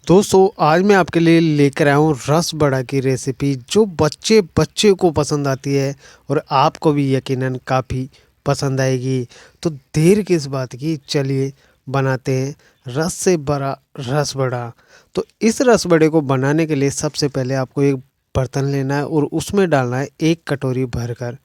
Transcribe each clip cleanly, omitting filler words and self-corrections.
दोस्तों आज मैं आपके लिए लेकर आया हूँ रस बड़ा की रेसिपी जो बच्चे बच्चे को पसंद आती है और आपको भी यकीनन काफ़ी पसंद आएगी। तो देर किस बात की, चलिए बनाते हैं रस से बड़ा रस बड़ा। तो इस रस बड़े को बनाने के लिए सबसे पहले आपको एक बर्तन लेना है और उसमें डालना है 1 कटोरी भरकर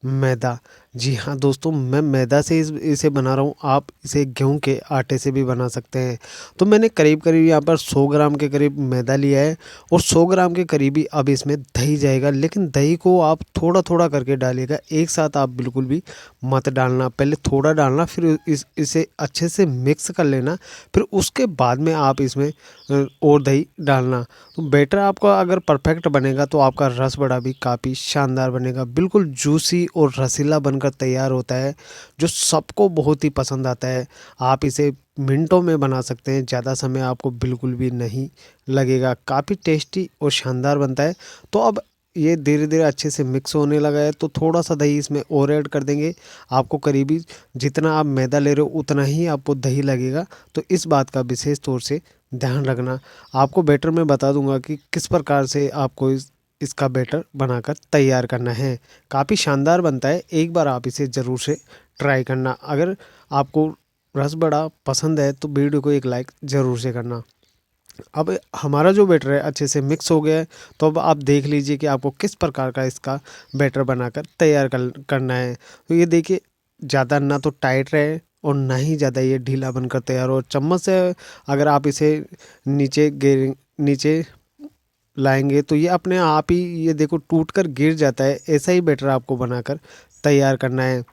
मैदा। जी हाँ दोस्तों, मैं मैदा से इसे बना रहा हूँ। आप इसे गेहूं के आटे से भी बना सकते हैं। तो मैंने करीब करीब यहाँ पर 100 ग्राम के करीब मैदा लिया है और 100 ग्राम के करीब ही अब इसमें दही जाएगा। लेकिन दही को आप थोड़ा थोड़ा करके डालिएगा, एक साथ आप बिल्कुल भी मत डालना। पहले थोड़ा डालना, फिर इसे अच्छे से मिक्स कर लेना, फिर उसके बाद में आप इसमें और दही डालना। तो बैटर आपका अगर परफेक्ट बनेगा तो आपका रस बड़ा भी काफ़ी शानदार बनेगा, बिल्कुल जूसी और रसीला बनकर तैयार होता है, जो सबको बहुत ही पसंद आता है। आप इसे मिनटों में बना सकते हैं, ज़्यादा समय आपको बिल्कुल भी नहीं लगेगा। काफ़ी टेस्टी और शानदार बनता है। तो अब ये धीरे धीरे अच्छे से मिक्स होने लगा है, तो थोड़ा सा दही इसमें और ऐड कर देंगे। आपको करीबी जितना आप मैदा ले रहे हो उतना ही आपको दही लगेगा। तो इस बात का विशेष तौर से ध्यान रखना। आपको बैटर मैं बता दूंगा कि किस प्रकार से आपको इसका बैटर बनाकर तैयार करना है। काफ़ी शानदार बनता है, एक बार आप इसे ज़रूर से ट्राई करना। अगर आपको रस बड़ा पसंद है तो वीडियो को एक लाइक ज़रूर से करना। अब हमारा जो बैटर है अच्छे से मिक्स हो गया है, तो अब आप देख लीजिए कि आपको किस प्रकार का इसका बैटर बनाकर तैयार करना है। तो ये देखिए, ज़्यादा ना तो टाइट रहे और ना ही ज़्यादा ये ढीला बनकर तैयार हो। चम्मच से अगर आप इसे नीचे लाएंगे तो ये अपने आप ही, ये देखो, टूट कर गिर जाता है। ऐसा ही बैटर आपको बनाकर तैयार करना है,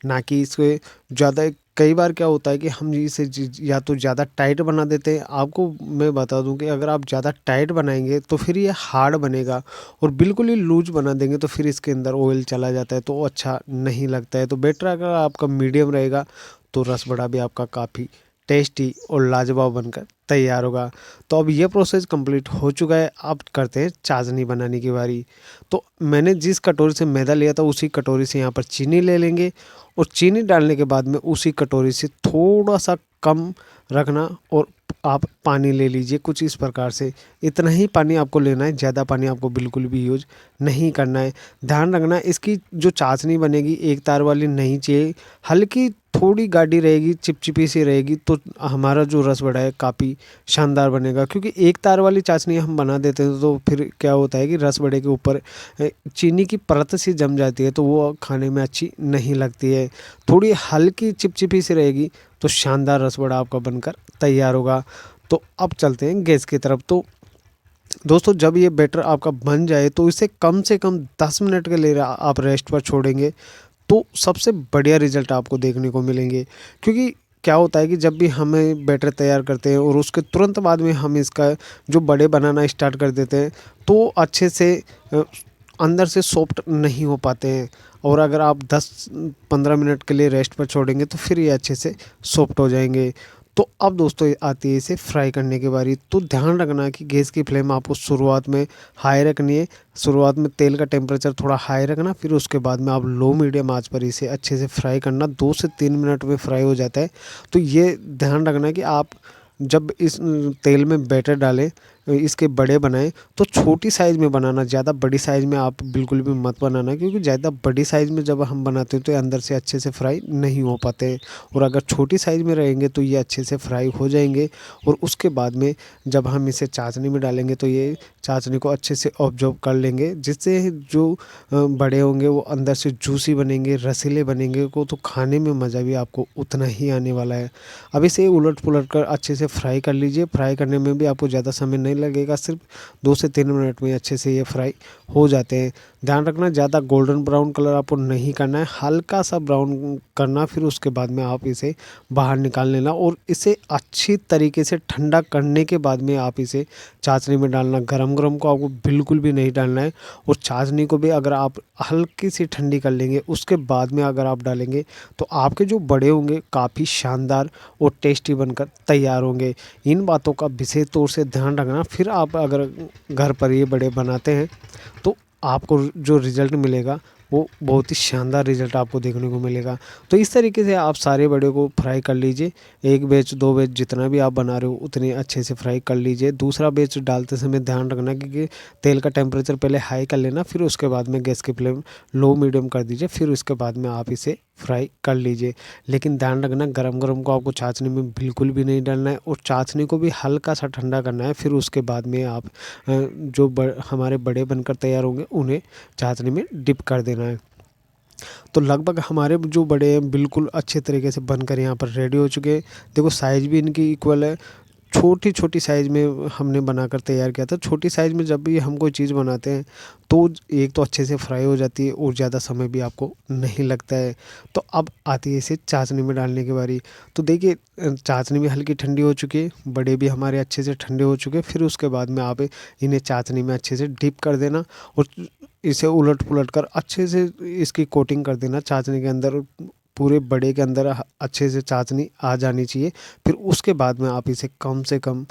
ना कि इसको ज़्यादा। कई बार क्या होता है कि हम इसे या तो ज़्यादा टाइट बना देते हैं। आपको मैं बता दूं कि अगर आप ज़्यादा टाइट बनाएंगे तो फिर ये हार्ड बनेगा, और बिल्कुल ही लूज बना देंगे तो फिर इसके अंदर ऑयल चला जाता है, तो वो अच्छा नहीं लगता है। तो बेटर अगर आपका मीडियम रहेगा तो रस बड़ा भी आपका काफ़ी टेस्टी और लाजवाब बनकर तैयार होगा। तो अब ये प्रोसेस कंप्लीट हो चुका है। अब करते हैं चाशनी बनाने की बारी। तो मैंने जिस कटोरी से मैदा लिया था उसी कटोरी से यहाँ पर चीनी ले लेंगे, और चीनी डालने के बाद में उसी कटोरी से थोड़ा सा कम रखना, और आप पानी ले लीजिए कुछ इस प्रकार से। इतना ही पानी आपको लेना है, ज़्यादा पानी आपको बिल्कुल भी यूज नहीं करना है। ध्यान रखना, इसकी जो चाशनी बनेगी एक तार वाली नहीं चाहिए, हल्की थोड़ी गाढ़ी रहेगी, चिपचिपी सी रहेगी, तो हमारा जो रस बड़ा है काफ़ी शानदार बनेगा। क्योंकि एक तार वाली चाशनी हम बना देते हैं तो फिर क्या होता है कि रस बड़े के ऊपर चीनी की परत सी जम जाती है, तो वो खाने में अच्छी नहीं लगती है। थोड़ी हल्की चिपचिपी सी रहेगी तो शानदार रस बड़ा आपका बनकर तैयार होगा। तो अब चलते हैं गैस की तरफ। तो दोस्तों, जब ये बैटर आपका बन जाए तो इसे कम से कम 10 मिनट के लिए आप रेस्ट पर छोड़ेंगे, तो सबसे बढ़िया रिजल्ट आपको देखने को मिलेंगे। क्योंकि क्या होता है कि जब भी हमें बैटर तैयार करते हैं और उसके तुरंत बाद में हम इसका जो बड़े बनाना स्टार्ट कर देते हैं, तो अच्छे से अ, अंदर से सॉफ्ट नहीं हो पाते हैं। और अगर आप 10-15 मिनट के लिए रेस्ट पर छोड़ेंगे तो फिर ये अच्छे से सॉफ्ट हो जाएंगे। तो अब दोस्तों आती है इसे फ्राई करने की बारी। तो ध्यान रखना कि गैस की फ्लेम आपको शुरुआत में हाई रखनी है। शुरुआत में तेल का टेम्परेचर थोड़ा हाई रखना, फिर उसके बाद में आप लो मीडियम आंच पर इसे अच्छे से फ्राई करना। 2 से 3 मिनट में फ्राई हो जाता है। तो ये ध्यान रखना कि आप जब इस तेल में बैटर डालें, इसके बड़े बनाएं तो छोटी साइज़ में बनाना, ज़्यादा बड़ी साइज़ में आप बिल्कुल भी मत बनाना। क्योंकि ज़्यादा बड़ी साइज़ में जब हम बनाते हैं तो ये अंदर से अच्छे से फ्राई नहीं हो पाते हैं, और अगर छोटी साइज़ में रहेंगे तो ये अच्छे से फ्राई हो जाएंगे। और उसके बाद में जब हम इसे चाशनी में डालेंगे तो ये चाशनी को अच्छे से ऑब्जर्व कर लेंगे, जिससे जो बड़े होंगे वो अंदर से जूसी बनेंगे, रसीले बनेंगे, को तो खाने में मज़ा भी आपको उतना ही आने वाला है। अब इसे उलट पुलट कर अच्छे से फ्राई कर लीजिए। फ्राई करने में भी आपको ज़्यादा समय नहीं लगेगा, सिर्फ 2 से 3 मिनट में अच्छे से ये फ्राई हो जाते हैं। ध्यान रखना, ज़्यादा गोल्डन ब्राउन कलर आपको नहीं करना है, हल्का सा ब्राउन करना। फिर उसके बाद में आप इसे बाहर निकाल लेना, और इसे अच्छी तरीके से ठंडा करने के बाद में आप इसे चाशनी में डालना। गरम गरम को आपको बिल्कुल भी नहीं डालना है, और चाशनी को भी अगर आप हल्की सी ठंडी कर लेंगे उसके बाद में अगर आप डालेंगे तो आपके जो बड़े होंगे काफ़ी शानदार और टेस्टी बनकर तैयार होंगे। इन बातों का विशेष तौर से ध्यान रखना। फिर आप अगर घर पर ये बड़े बनाते हैं तो आपको जो रिज़ल्ट मिलेगा वो बहुत ही शानदार रिज़ल्ट आपको देखने को मिलेगा। तो इस तरीके से आप सारे बड़े को फ्राई कर लीजिए। 1 बैच 2 बैच जितना भी आप बना रहे हो उतने अच्छे से फ्राई कर लीजिए। दूसरा बैच डालते समय ध्यान रखना कि तेल का टेम्परेचर पहले हाई कर लेना, फिर उसके बाद में गैस की फ्लेम लो मीडियम कर दीजिए, फिर उसके बाद में आप इसे फ्राई कर लीजिए। लेकिन ध्यान रखना गरम-गरम को आपको चाशनी में बिल्कुल भी नहीं डालना है और चाशनी को भी हल्का सा ठंडा करना है। फिर उसके बाद में आप जो हमारे बड़े बनकर तैयार होंगे उन्हें चाशनी में डिप कर देना है। तो लगभग हमारे जो बड़े हैं बिल्कुल अच्छे तरीके से बनकर यहाँ पर रेडी हो चुके हैं। देखो साइज़ भी इनकी इक्वल है। छोटी-छोटी साइज़ में हमने बनाकर तैयार किया था। छोटी साइज़ में जब भी हम कोई चीज़ बनाते हैं तो एक तो अच्छे से फ्राई हो जाती है और ज़्यादा समय भी आपको नहीं लगता है। तो अब आती है इसे चाशनी में डालने की बारी। तो देखिए चाशनी भी हल्की ठंडी हो चुकी है, बड़े भी हमारे अच्छे से ठंडे हो चुके हैं। फिर उसके बाद में आप इन्हें चाशनी में अच्छे से डिप कर देना और इसे उलट-पुलट कर अच्छे से इसकी कोटिंग कर देना चाशनी के अंदर। पूरे बड़े के अंदर अच्छे से चाशनी आ जानी चाहिए। फिर उसके बाद में आप इसे कम से कम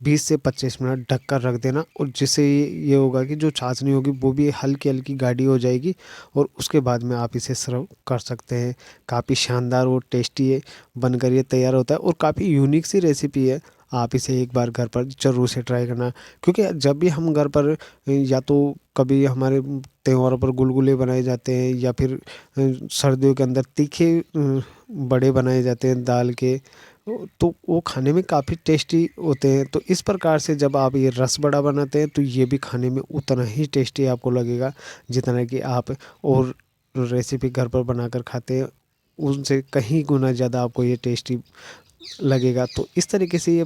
20 से 25 मिनट ढक कर रख देना और जिससे ये होगा कि जो चाशनी होगी वो भी हल्की-हल्की गाढ़ी हो जाएगी और उसके बाद में आप इसे सर्व कर सकते हैं। काफ़ी शानदार और टेस्टी है बनकर ये तैयार होता है और काफ़ी यूनिक सी रेसिपी है। आप इसे एक बार घर पर ज़रूर से ट्राई करना, क्योंकि जब भी हम घर पर या तो कभी हमारे त्योहारों पर गुलगुले बनाए जाते हैं या फिर सर्दियों के अंदर तीखे बड़े बनाए जाते हैं दाल के, तो वो खाने में काफ़ी टेस्टी होते हैं। तो इस प्रकार से जब आप ये रस बड़ा बनाते हैं तो ये भी खाने में उतना ही टेस्टी आपको लगेगा जितना कि आप और रेसिपी घर पर बनाकर खाते हैं उनसे कहीं गुना ज़्यादा आपको ये टेस्टी लगेगा। तो इस तरीके से ये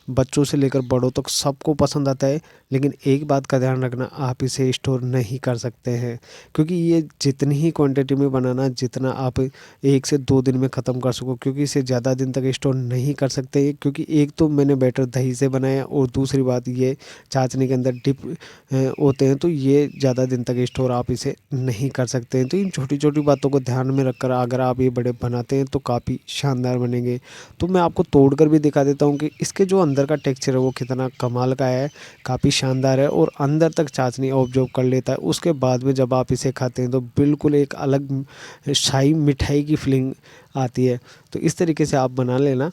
बच्चों से लेकर बड़ों तक सबको पसंद आता है। लेकिन एक बात का ध्यान रखना, आप इसे स्टोर नहीं कर सकते हैं, क्योंकि ये जितनी ही क्वांटिटी में बनाना जितना आप 1 से 2 दिन में ख़त्म कर सको, क्योंकि इसे ज़्यादा दिन तक स्टोर नहीं कर सकते। क्योंकि एक तो मैंने बैटर दही से बनाया और दूसरी बात ये चाशनी के अंदर डिप होते हैं, तो ये ज़्यादा दिन तक स्टोर आप इसे नहीं कर सकते हैं। तो इन छोटी-छोटी बातों को ध्यान में रखकर अगर आप ये बड़े बनाते हैं तो काफ़ी शानदार बनेंगे। तो मैं आपको तोड़कर भी दिखा देता हूँ कि इसके जो अंदर का टेक्सचर है वो कितना कमाल का है, काफ़ी शानदार है और अंदर तक चाशनी ऑब्जॉर्ब कर लेता है। उसके बाद में जब आप इसे खाते हैं तो बिल्कुल एक अलग शाही मिठाई की फीलिंग आती है। तो इस तरीके से आप बना लेना।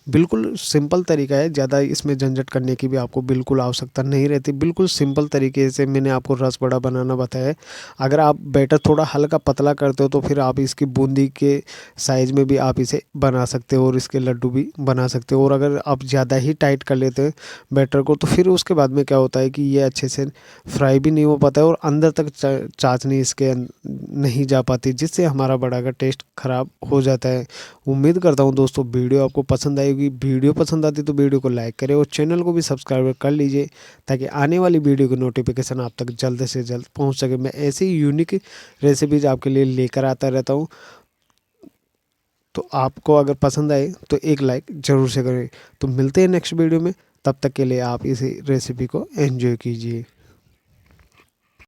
बिल्कुल सिंपल तरीका है, ज़्यादा इसमें झंझट करने की भी आपको बिल्कुल आवश्यकता नहीं रहती। बिल्कुल सिंपल तरीके से मैंने आपको रस बड़ा बनाना बताया है। अगर आप बैटर थोड़ा हल्का पतला करते हो तो फिर आप इसकी बूंदी के साइज़ में भी आप इसे बना सकते हो और इसके लड्डू भी बना सकते हो। और अगर आप ज़्यादा ही टाइट कर लेते हैं बैटर को तो फिर उसके बाद में क्या होता है कि ये अच्छे से फ्राई भी नहीं हो पाता है और अंदर तक चाशनी इसके नहीं जा पाती, जिससे हमारा बड़ा का टेस्ट ख़राब हो जाता है। उम्मीद करता हूँ दोस्तों वीडियो आपको पसंद आएगी। वीडियो पसंद आती तो वीडियो को लाइक करें और चैनल को भी सब्सक्राइब कर लीजिए, ताकि आने वाली वीडियो की नोटिफिकेशन आप तक जल्द से जल्द पहुँच सके। मैं ऐसे ही यूनिक रेसिपीज आपके लिए लेकर आता रहता हूँ। तो आपको अगर पसंद आए तो एक लाइक ज़रूर से करें। तो मिलते हैं नेक्स्ट वीडियो में, तब तक के लिए आप इसी रेसिपी को एंजॉय कीजिए।